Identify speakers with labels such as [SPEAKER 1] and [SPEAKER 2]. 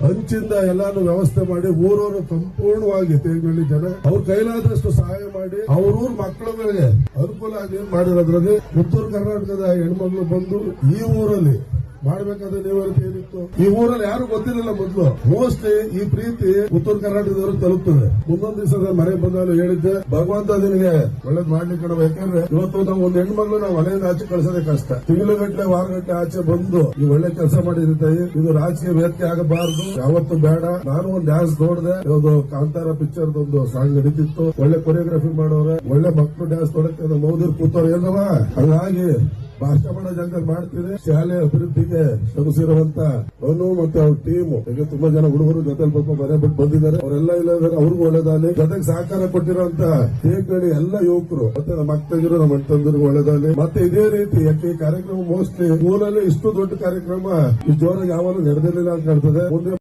[SPEAKER 1] ಹಂಚಿಂದ ಎಲ್ಲಾನು ವ್ಯವಸ್ಥೆ ಮಾಡಿ ಊರವರು ಸಂಪೂರ್ಣವಾಗಿ ತೇಗನಹಳ್ಳಿ ಜನ ಅವ್ರ ಕೈಲಾದಷ್ಟು ಸಹಾಯ ಮಾಡಿ ಅವ್ರೂರ್ ಮಕ್ಕಳುಗಳಿಗೆ ಅನುಕೂಲ ಆಗಿ ಮಾಡಿರೋದ್ರಲ್ಲಿ ಉತ್ತರ ಕರ್ನಾಟಕದ ಹೆಣ್ಮಕ್ಳು ಬಂದು ಈ ಊರಲ್ಲಿ ಮಾಡ್ಬೇಕಾದ್ರೆ ನೀವರಿಗೆ ಏನಿತ್ತು ಈ ಊರಲ್ಲಿ ಯಾರು ಗೊತ್ತಿರಲಿಲ್ಲ ಮೊದಲು. ಮೋಸ್ಟ್ಲಿ ಈ ಪ್ರೀತಿ ಉತ್ತರ ಕರ್ನಾಟಕದವರು ತಲುಪ್ತದೆ. ಮುಂದೊಂದು ದಿವಸದ ಮನೆ ಬಂದಾಗ ಹೇಳಿದ್ದೆ, ಭಗವಂತ ನಿನಗೆ ಒಳ್ಳೇದ್ ಮಾಡ್ಲಿಕ್ಕೆ ನಾವು. ಯಾಕಂದ್ರೆ ಇವತ್ತು ನಾವು ಒಂದು ಹೆಣ್ಮಕ್ಳು ನಾವು ಮನೆಯಿಂದ ಆಚೆ ಕಳಿಸೋದೇ ಕಷ್ಟ. ತಿಂಗಳುಗಟ್ಟಲೆ ವಾರಗಟ್ಟಲೆ ಆಚೆ ಬಂದು ಈ ಒಳ್ಳೆ ಕೆಲಸ ಮಾಡಿರ್ತಾರೆ. ಇದು ರಾಜಕೀಯ ವೇದಿಕೆ ಆಗಬಾರದು, ಯಾವತ್ತು ಬೇಡ. ನಾನು ಒಂದು ಡ್ಯಾನ್ಸ್ ನೋಡಿದೆ, ಯಾವ್ದು ಕಾಂತಾರ ಪಿಕ್ಚರ್ ಒಂದು ಸಾಂಗ್ ನಡೀತಿತ್ತು. ಒಳ್ಳೆ ಕೊರಿಯೋಗ್ರಫಿ ಮಾಡೋರೆ, ಒಳ್ಳೆ ಮಕ್ಕಳು ಡ್ಯಾನ್ಸ್ ನೋಡಕ್ಕೆ ಮೌದಿರ್ ಕೂತವ್ರು ಏನವ. ಹಾಗಾಗಿ ಭಾಷಣ ಮಾಡೋ ಜಾಗದಲ್ಲಿ ಮಾಡ್ತೀನಿ. ಶಾಲೆ ಅಭಿವೃದ್ಧಿಗೆ ಶ್ರಮಿಸಿರುವಂತ ಅವನು ಮತ್ತೆ ಅವ್ರ ಟೀಮು ಈಗ ತುಂಬಾ ಜನ ಹುಡುಗರು ಜೊತೆ ಮನೆ ಬಿಟ್ಟು ಬಂದಿದ್ದಾರೆ. ಅವರೆಲ್ಲ ಇಲ್ಲ ಅವ್ರಿಗೂ ಒಳ್ಳೇದಾಗಲಿ. ಜೊತೆಗೆ ಸಹಕಾರ ಕೊಟ್ಟಿರುವಂತ ತೇಗನಹಳ್ಳಿ ಎಲ್ಲ ಯುವಕರು ಮತ್ತೆ ನಮ್ಮ ಅಕ್ಕಂದಿರು ನಮ್ಮ ಅಣ್ಣಂದಿರಿಗೂ ಒಳ್ಳೇದಾಗಲಿ. ಮತ್ತೆ ಇದೇ ರೀತಿ ಯಾಕೆ ಈ ಕಾರ್ಯಕ್ರಮ ಮೋಸ್ಟ್ಲಿ ಸ್ಕೂಲಲ್ಲಿ ಇಷ್ಟು ದೊಡ್ಡ ಕಾರ್ಯಕ್ರಮ ಈ ಜೋರಾಗಿ ಯಾವಾಗಲೂ ನಡೆದಿರಲಿಲ್ಲ ಅಂತ ಕಾಣ್ತದೆ. ಮುಂದೆ